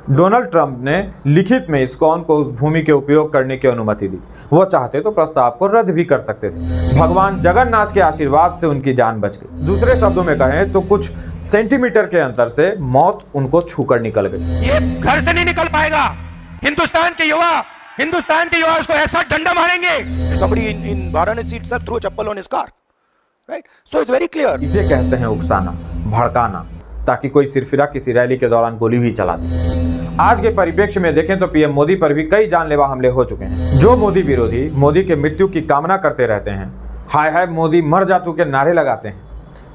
Donald Trump ने लिखित में इस्कॉन को उस भूमि के उपयोग करने की अनुमति दी। वो चाहते तो प्रस्ताव को रद्द भी कर सकते थे। भगवान जगन्नाथ के आशीर्वाद से उनकी जान बच गई। दूसरे शब्दों में कहें तो कुछ सेंटीमीटर के अंतर से मौत उनको छूकर निकल गई। ये घर से नहीं निकल पाएगा। हिंदुस्तान के युवा उसको ऐसा डंडा मारेंगे। Somebody in Varanasi itself threw a chappal on his car, right? So it's very clear. इसे कहते हैं उकसाना, भड़काना, ताकि कोई सिरफिरा किसी रैली के दौरान गोली भी चला दे। आज के परिप्रेक्ष्य में देखें तो पीएम मोदी पर भी कई जानलेवा हमले हो चुके हैं। जो मोदी विरोधी मोदी के मृत्यु की कामना करते रहते हैं, हाय हाय मोदी मर जा तू के नारे लगाते हैं,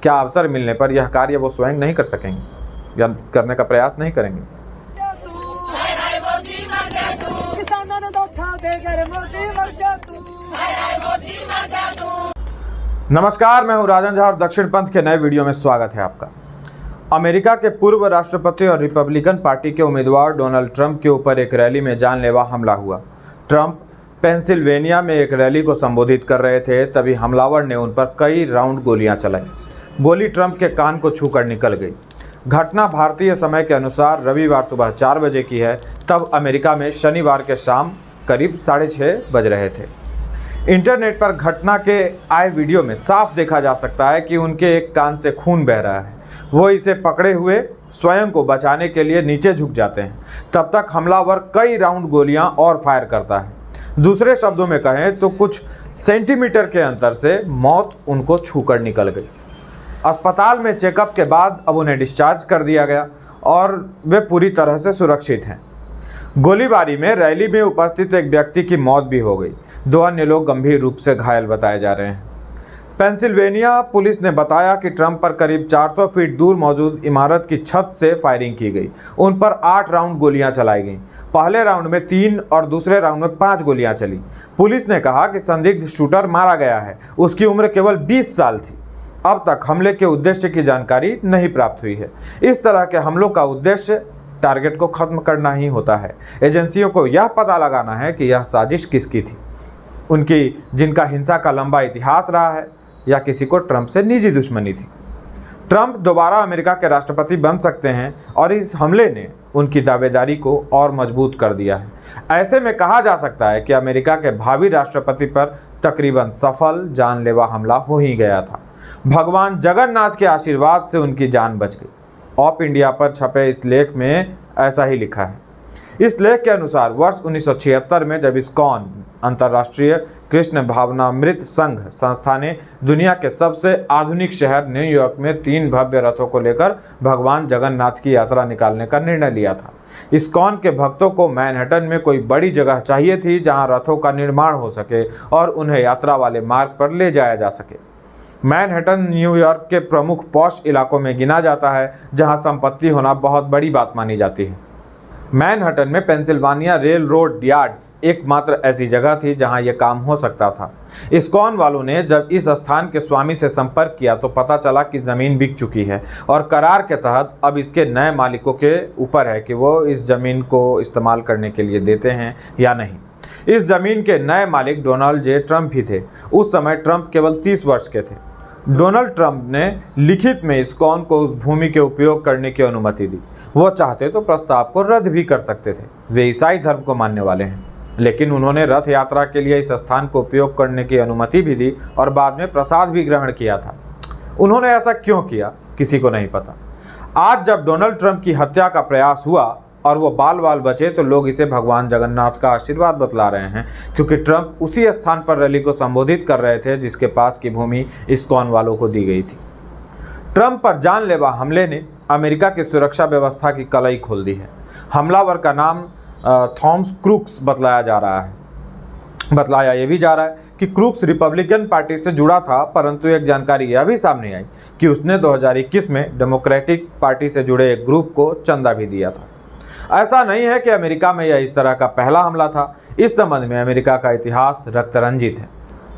क्या अवसर मिलने पर यह कार्य वो स्वयं नहीं कर सकेंगे या करने का प्रयास नहीं करेंगे? नमस्कार, मैं हूं राजन झा और दक्षिण पंथ के नए वीडियो में स्वागत है आपका। अमेरिका के पूर्व राष्ट्रपति और रिपब्लिकन पार्टी के उम्मीदवार डोनाल्ड ट्रंप के ऊपर एक रैली में जानलेवा हमला हुआ। ट्रंप पेंसिल्वेनिया में एक रैली को संबोधित कर रहे थे, तभी हमलावर ने उन पर कई राउंड गोलियां चलाई। गोली ट्रंप के कान को छूकर निकल गई। घटना भारतीय समय के अनुसार रविवार सुबह 4 बजे की है। तब अमेरिका में शनिवार के शाम करीब 6:30 बज रहे थे। इंटरनेट पर घटना के आए वीडियो में साफ देखा जा सकता है कि उनके एक कान से खून बह रहा है। वो इसे पकड़े हुए स्वयं को बचाने के लिए नीचे झुक जाते हैं। तब तक हमलावर कई राउंड गोलियां और फायर करता है। दूसरे शब्दों में कहें तो कुछ सेंटीमीटर के अंतर से मौत उनको छूकर निकल गई। अस्पताल में चेकअप के बाद अब उन्हें डिस्चार्ज कर दिया गया और वे पूरी तरह से सुरक्षित हैं। गोलीबारी में रैली में उपस्थित एक व्यक्ति की मौत भी हो गई। 2 अन्य लोग गंभीर रूप से घायल बताए जा रहे हैं। पेंसिल्वेनिया पुलिस ने बताया कि ट्रंप पर करीब 400 फीट दूर मौजूद इमारत की छत से फायरिंग की गई। उन पर 8 राउंड गोलियां चलाई गईं। पहले राउंड में 3 और दूसरे राउंड में 5 गोलियां चली। पुलिस ने कहा कि संदिग्ध शूटर मारा गया है। उसकी उम्र केवल 20 साल थी। अब तक हमले के उद्देश्य की जानकारी नहीं प्राप्त हुई है। इस तरह के हमलों का उद्देश्य टारगेट को खत्म करना ही होता है। एजेंसियों को यह पता लगाना है कि यह साजिश किसकी थी, उनकी जिनका हिंसा का लंबा इतिहास रहा है या किसी को ट्रंप से निजी दुश्मनी थी। ट्रंप दोबारा अमेरिका के राष्ट्रपति बन सकते हैं और इस हमले ने उनकी दावेदारी को और मजबूत कर दिया है। ऐसे में कहा जा सकता है कि अमेरिका के भावी राष्ट्रपति पर तकरीबन सफल जानलेवा हमला हो ही गया था। भगवान जगन्नाथ के आशीर्वाद से उनकी जान बच गई। ऑफ इंडिया पर छपे इस लेख में ऐसा ही लिखा है। इस लेख के अनुसार वर्ष 1976 में जब इस्कॉन अंतर्राष्ट्रीय कृष्ण भावनामृत संघ संस्था ने दुनिया के सबसे आधुनिक शहर न्यूयॉर्क में 3 भव्य रथों को लेकर भगवान जगन्नाथ की यात्रा निकालने का निर्णय लिया था। इस्कॉन के भक्तों को मैनहट्टन में कोई बड़ी जगह चाहिए थी जहां रथों का निर्माण हो सके और उन्हें यात्रा वाले मार्ग पर ले जाया जा सके। मैनहट्टन न्यूयॉर्क के प्रमुख पॉश इलाकों में गिना जाता है, जहां संपत्ति होना बहुत बड़ी बात मानी जाती है। मैनहट्टन में पेंसिल्वेनिया रेल रोड यार्ड्स एकमात्र ऐसी जगह थी जहां यह काम हो सकता था। इस्कॉन वालों ने जब इस स्थान के स्वामी से संपर्क किया तो पता चला कि ज़मीन बिक चुकी है और करार के तहत अब इसके नए मालिकों के ऊपर है कि वो इस ज़मीन को इस्तेमाल करने के लिए देते हैं या नहीं। इस ज़मीन के नए मालिक डोनाल्ड जे ट्रंप ही थे। उस समय ट्रंप केवल 30 वर्ष के थे। डोनाल्ड ट्रंप ने लिखित में इस्कॉन को उस भूमि के उपयोग करने की अनुमति दी। वो चाहते तो प्रस्ताव को रद्द भी कर सकते थे। वे ईसाई धर्म को मानने वाले हैं, लेकिन उन्होंने रथ यात्रा के लिए इस स्थान को उपयोग करने की अनुमति भी दी और बाद में प्रसाद भी ग्रहण किया था। उन्होंने ऐसा क्यों किया, किसी को नहीं पता। आज जब डोनाल्ड ट्रंप की हत्या का प्रयास हुआ और वो बाल बचे तो लोग इसे भगवान जगन्नाथ का आशीर्वाद बतला रहे हैं, क्योंकि ट्रंप उसी स्थान पर रैली को संबोधित कर रहे थे जिसके पास की भूमि इस्कॉन वालों को दी गई थी। ट्रंप पर जानलेवा हमले ने अमेरिका की सुरक्षा व्यवस्था की कलई खोल दी है। हमलावर का नाम थॉमस क्रूक्स बतलाया ये भी जा रहा है कि क्रूक्स रिपब्लिकन पार्टी से जुड़ा था, परंतु एक जानकारी यह भी सामने आई कि उसने 2021 में डेमोक्रेटिक पार्टी से जुड़े एक ग्रुप को चंदा भी दिया था। ऐसा नहीं है कि अमेरिका में यह इस तरह का पहला हमला था। इस संबंध में अमेरिका का इतिहास रक्तरंजित है।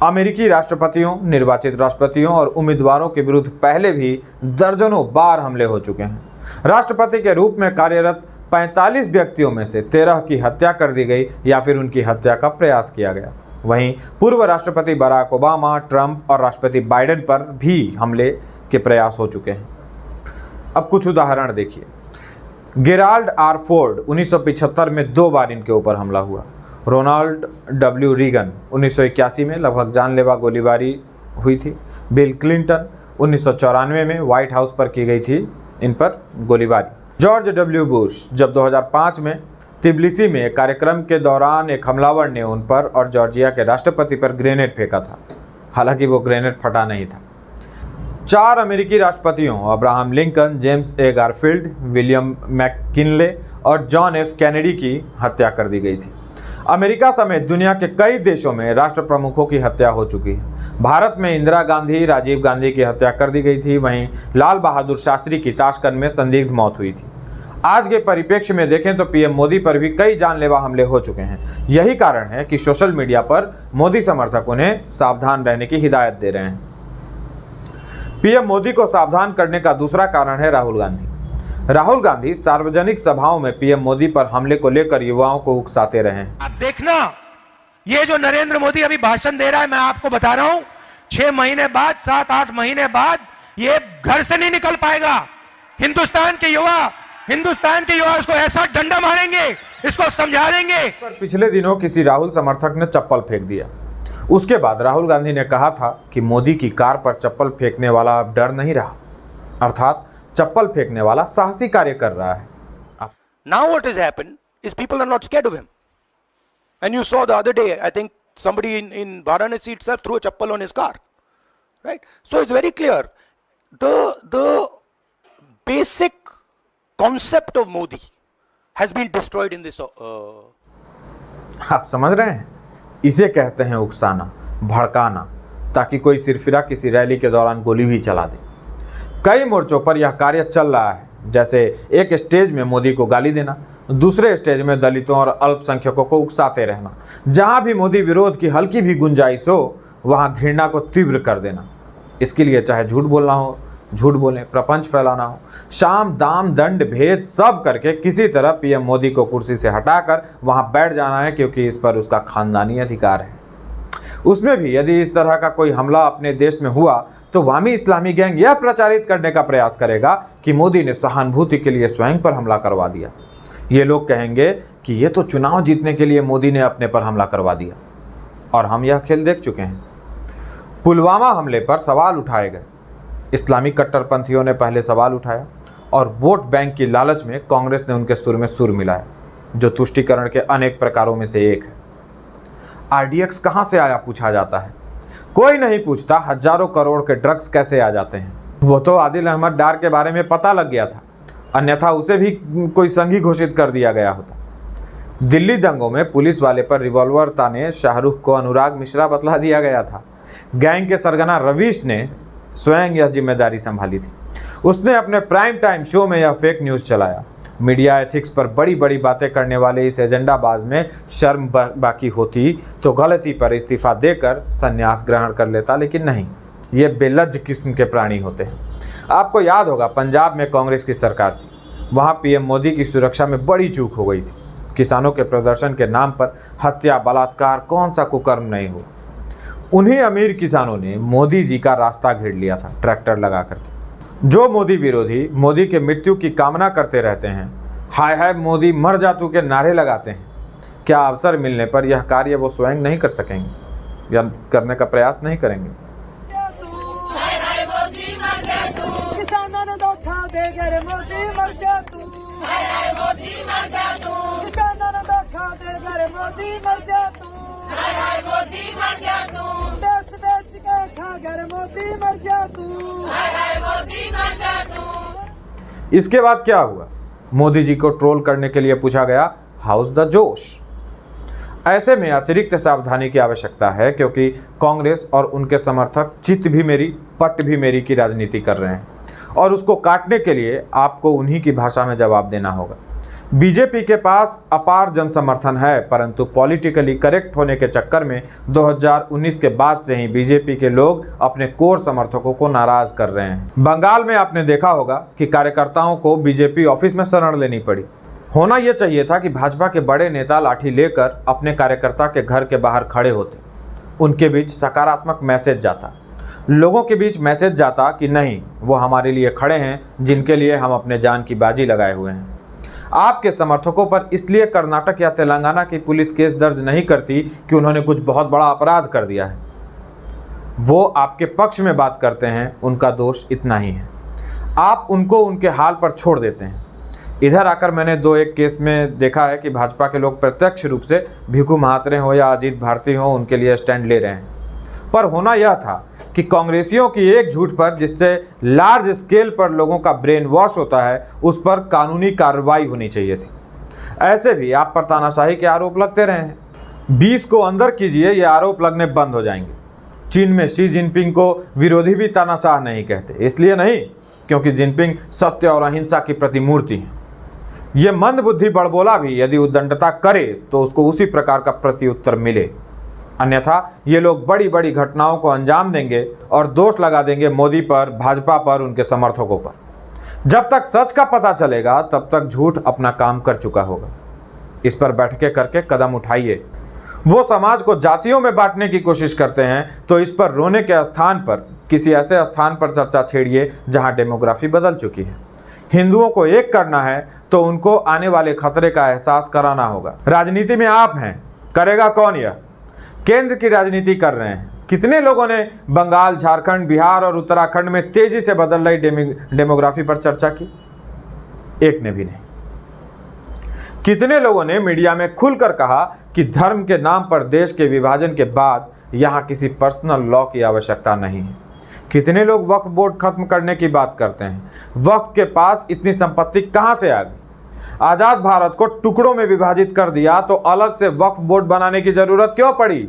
अमेरिकी राष्ट्रपतियों, निर्वाचित राष्ट्रपतियों और उम्मीदवारों के विरुद्ध पहले भी दर्जनों बार हमले हो चुके हैं। राष्ट्रपति के रूप में कार्यरत 45 व्यक्तियों में से 13 की हत्या कर दी गई या फिर उनकी हत्या का प्रयास किया गया। वहीं पूर्व राष्ट्रपति बराक ओबामा, ट्रंप और राष्ट्रपति बाइडेन पर भी हमले के प्रयास हो चुके हैं। अब कुछ उदाहरण देखिए। गेराल्ड आर फोर्ड 1975 में 2 बार इनके ऊपर हमला हुआ। रोनाल्ड डब्ल्यू रीगन 1981 में लगभग जानलेवा गोलीबारी हुई थी। बिल क्लिंटन 1994 में व्हाइट हाउस पर की गई थी इन पर गोलीबारी। जॉर्ज डब्ल्यू बुश जब 2005 में तिब्लिसी में एक कार्यक्रम के दौरान एक हमलावर ने उन पर और जॉर्जिया के राष्ट्रपति पर ग्रेनेड फेंका था, हालांकि वो ग्रेनेड फटा नहीं था। 4 अमेरिकी राष्ट्रपतियों अब्राहम लिंकन, जेम्स ए गारफील्ड, विलियम मैककिनले और जॉन एफ कैनेडी की हत्या कर दी गई थी। अमेरिका समेत दुनिया के कई देशों में राष्ट्र प्रमुखों की हत्या हो चुकी है। भारत में इंदिरा गांधी, राजीव गांधी की हत्या कर दी गई थी। वहीं लाल बहादुर शास्त्री की ताशकंद में संदिग्ध मौत हुई थी। आज के परिप्रेक्ष्य में देखें तो पीएम मोदी पर भी कई जानलेवा हमले हो चुके हैं। यही कारण है कि सोशल मीडिया पर मोदी समर्थक उन्हें सावधान रहने की हिदायत दे रहे हैं। पीएम मोदी को सावधान करने का दूसरा कारण है राहुल गांधी। राहुल गांधी सार्वजनिक सभाओं में पीएम मोदी पर हमले को लेकर युवाओं को उकसाते रहे हैं। आप देखना, ये जो नरेंद्र मोदी अभी भाषण दे रहा है, मैं आपको बता रहा हूं, 6 महीने बाद, 7-8 महीने बाद ये घर से नहीं निकल पाएगा। हिंदुस्तान के युवा इसको ऐसा डंडा मारेंगे, इसको समझा देंगे। पर पिछले दिनों किसी राहुल समर्थक ने चप्पल फेंक दिया। उसके बाद राहुल गांधी ने कहा था कि मोदी की कार पर चप्पल फेंकने वाला अब डर नहीं रहा, अर्थात चप्पल फेंकने वाला साहसी कार्य कर रहा है। Now what has happened is people are not scared of him. And you saw the other day, I think somebody in Varanasi itself threw a chappal on his car. Right? So it's very clear. The basic concept of Modi has been destroyed in this. आप समझ रहे हैं? इसे कहते हैं उकसाना, भड़काना, ताकि कोई सिरफिरा किसी रैली के दौरान गोली भी चला दे। कई मोर्चों पर यह कार्य चल रहा है, जैसे एक स्टेज में मोदी को गाली देना, दूसरे स्टेज में दलितों और अल्पसंख्यकों को उकसाते रहना। जहां भी मोदी विरोध की हल्की भी गुंजाइश हो, वहां घृणा को तीव्र कर देना। इसके लिए चाहे झूठ बोलना हो, झूठ बोलें, प्रपंच फैलाना हो, शाम दाम दंड भेद सब करके किसी तरह पीएम मोदी को कुर्सी से हटाकर वहां बैठ जाना है, क्योंकि इस पर उसका खानदानी अधिकार है। उसमें भी यदि इस तरह का कोई हमला अपने देश में हुआ तो वामी इस्लामी गैंग यह प्रचारित करने का प्रयास करेगा कि मोदी ने सहानुभूति के लिए स्वयं पर हमला करवा दिया। ये लोग कहेंगे कि ये तो चुनाव जीतने के लिए मोदी ने अपने पर हमला करवा दिया, और हम यह खेल देख चुके हैं। पुलवामा हमले पर सवाल उठाए गए। इस्लामिक कट्टरपंथियों ने पहले सवाल उठाया और वोट बैंक की लालच में कांग्रेस ने उनके सुर में सुर मिलाया, जो तुष्टीकरण के अनेक प्रकारों में से एक है। आरडीएक्स कहां से आया पूछा जाता है। कोई नहीं पूछता हजारों करोड़ के ड्रग्स कैसे आ जाते हैं। वो तो आदिल अहमद डार के बारे में पता लग गया था, अन्यथा उसे भी कोई संघी घोषित कर दिया गया होता। दिल्ली दंगों में पुलिस वाले पर रिवॉल्वर ताने शाहरुख को अनुराग मिश्रा बतला दिया गया था। गैंग के सरगना रवीश ने स्वयं यह जिम्मेदारी संभाली थी। उसने अपने प्राइम टाइम शो में यह फेक न्यूज़ चलाया। मीडिया एथिक्स पर बड़ी बड़ी बातें करने वाले इस एजेंडाबाज में शर्म बाकी होती तो गलती पर इस्तीफा देकर संन्यास ग्रहण कर लेता, लेकिन नहीं, ये बेलज्ज किस्म के प्राणी होते हैं। आपको याद होगा, पंजाब में कांग्रेस की सरकार थी, वहाँ पीएम मोदी की सुरक्षा में बड़ी चूक हो गई थी। किसानों के प्रदर्शन के नाम पर हत्या, बलात्कार, कौन सा कुकर्म नहीं हुआ। उन्हीं अमीर किसानों ने मोदी जी का रास्ता घेर लिया था ट्रैक्टर लगा करके। जो मोदी विरोधी मोदी के मृत्यु की कामना करते रहते हैं, हाय हाय मोदी मर जा तू के नारे लगाते हैं, क्या अवसर मिलने पर यह कार्य वो स्वयं नहीं कर सकेंगे या करने का प्रयास नहीं करेंगे? इसके बाद क्या हुआ? मोदी जी को ट्रोल करने के लिए पूछा गया, हाउस द जोश। ऐसे में अतिरिक्त सावधानी की आवश्यकता है, क्योंकि कांग्रेस और उनके समर्थक चित भी मेरी पट भी मेरी की राजनीति कर रहे हैं, और उसको काटने के लिए आपको उन्हीं की भाषा में जवाब देना होगा। बीजेपी के पास अपार जन समर्थन है, परंतु पॉलिटिकली करेक्ट होने के चक्कर में 2019 के बाद से ही बीजेपी के लोग अपने कोर समर्थकों को नाराज कर रहे हैं। बंगाल में आपने देखा होगा कि कार्यकर्ताओं को बीजेपी ऑफिस में शरण लेनी पड़ी। होना यह चाहिए था कि भाजपा के बड़े नेता लाठी लेकर अपने कार्यकर्ता के घर के बाहर खड़े होते, उनके बीच सकारात्मक मैसेज जाता, लोगों के बीच मैसेज जाता कि नहीं, वो हमारे लिए खड़े हैं, जिनके लिए हम अपने जान की बाजी लगाए हुए हैं। आपके समर्थकों पर इसलिए कर्नाटक या तेलंगाना की पुलिस केस दर्ज नहीं करती कि उन्होंने कुछ बहुत बड़ा अपराध कर दिया है। वो आपके पक्ष में बात करते हैं, उनका दोष इतना ही है। आप उनको उनके हाल पर छोड़ देते हैं। इधर आकर मैंने दो एक केस में देखा है कि भाजपा के लोग प्रत्यक्ष रूप से भिखू महात्रे हो या अजीत भारती हो, उनके लिए स्टैंड ले रहे हैं। पर होना यह था कि कांग्रेसियों की एक झूठ पर जिससे लार्ज स्केल पर लोगों का ब्रेन वॉश होता है, उस पर कानूनी कार्रवाई होनी चाहिए थी। ऐसे भी आप पर तानाशाही के आरोप लगते रहे हैं। 20 को अंदर कीजिए, ये आरोप लगने बंद हो जाएंगे। चीन में शी जिनपिंग को विरोधी भी तानाशाह नहीं कहते, इसलिए नहीं क्योंकि जिनपिंग सत्य और अहिंसा की प्रतिमूर्ति है। ये मंदबुद्धि बड़बोला भी यदि उद्दंडता करे तो उसको उसी प्रकार का प्रत्युत्तर मिले, अन्यथा ये लोग बड़ी बड़ी घटनाओं को अंजाम देंगे और दोष लगा देंगे मोदी पर, भाजपा पर, उनके समर्थकों पर। जब तक सच का पता चलेगा तब तक झूठ अपना काम कर चुका होगा। इस पर बैठके करके कदम उठाइए। वो समाज को जातियों में बांटने की कोशिश करते हैं तो इस पर रोने के स्थान पर किसी ऐसे स्थान पर चर्चा छेड़िए जहां डेमोग्राफी बदल चुकी है। हिंदुओं को एक करना है तो उनको आने वाले खतरे का एहसास कराना होगा। राजनीति में आप हैं, करेगा कौन? यह केंद्र की राजनीति कर रहे हैं। कितने लोगों ने बंगाल, झारखंड, बिहार और उत्तराखंड में तेजी से बदल रही डेमोग्राफी पर चर्चा की? एक ने भी नहीं। कितने लोगों ने मीडिया में खुलकर कहा कि धर्म के नाम पर देश के विभाजन के बाद यहां किसी पर्सनल लॉ की आवश्यकता नहीं है? कितने लोग वक्फ बोर्ड खत्म करने की बात करते हैं? वक्फ के पास इतनी संपत्ति कहां से आ गई? आजाद भारत को टुकड़ों में विभाजित कर दिया तो अलग से वक्फ बोर्ड बनाने की जरूरत क्यों पड़ी?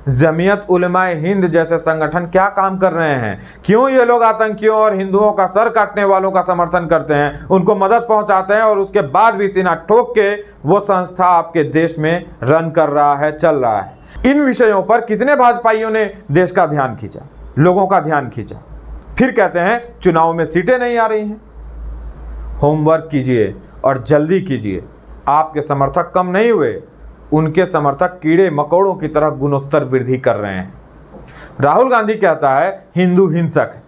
जमीयत उलमाए हिंद जैसे संगठन क्या काम कर रहे हैं? क्यों ये लोग आतंकियों और हिंदुओं का सर काटने वालों का समर्थन करते हैं, उनको मदद पहुंचाते हैं और उसके बाद भी सीना ठोक के वो संस्था आपके देश में रन कर रहा है, चल रहा है? इन विषयों पर कितने भाजपाइयों ने देश का ध्यान खींचा, लोगों का ध्यान खींचा? फिर कहते हैं चुनाव में सीटें नहीं आ रही हैं। होमवर्क कीजिए और जल्दी कीजिए। आपके समर्थक कम नहीं हुए, उनके समर्थक कीड़े मकोड़ों की तरह गुणोत्तर वृद्धि कर रहे हैं। राहुल गांधी कहता है हिंदू हिंसक है,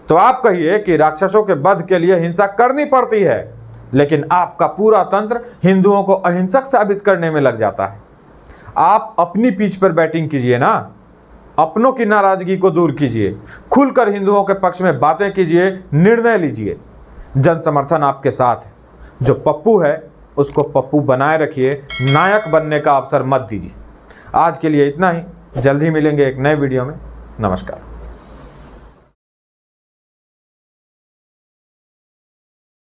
तो आप कहिए कि राक्षसों के वध के लिए हिंसा करनी पड़ती है, लेकिन आपका पूरा तंत्र हिंदुओं को अहिंसक साबित करने में लग जाता है। आप अपनी पिच पर बैटिंग कीजिए ना, अपनों की नाराजगी को दूर कीजिए, खुलकर हिंदुओं के पक्ष में बातें कीजिए, निर्णय लीजिए। जन समर्थन आपके साथ है। जो पप्पू है उसको पप्पू बनाए रखिए, नायक बनने का अवसर मत दीजिए। आज के लिए इतना ही, जल्द ही मिलेंगे एक नए वीडियो में। नमस्कार।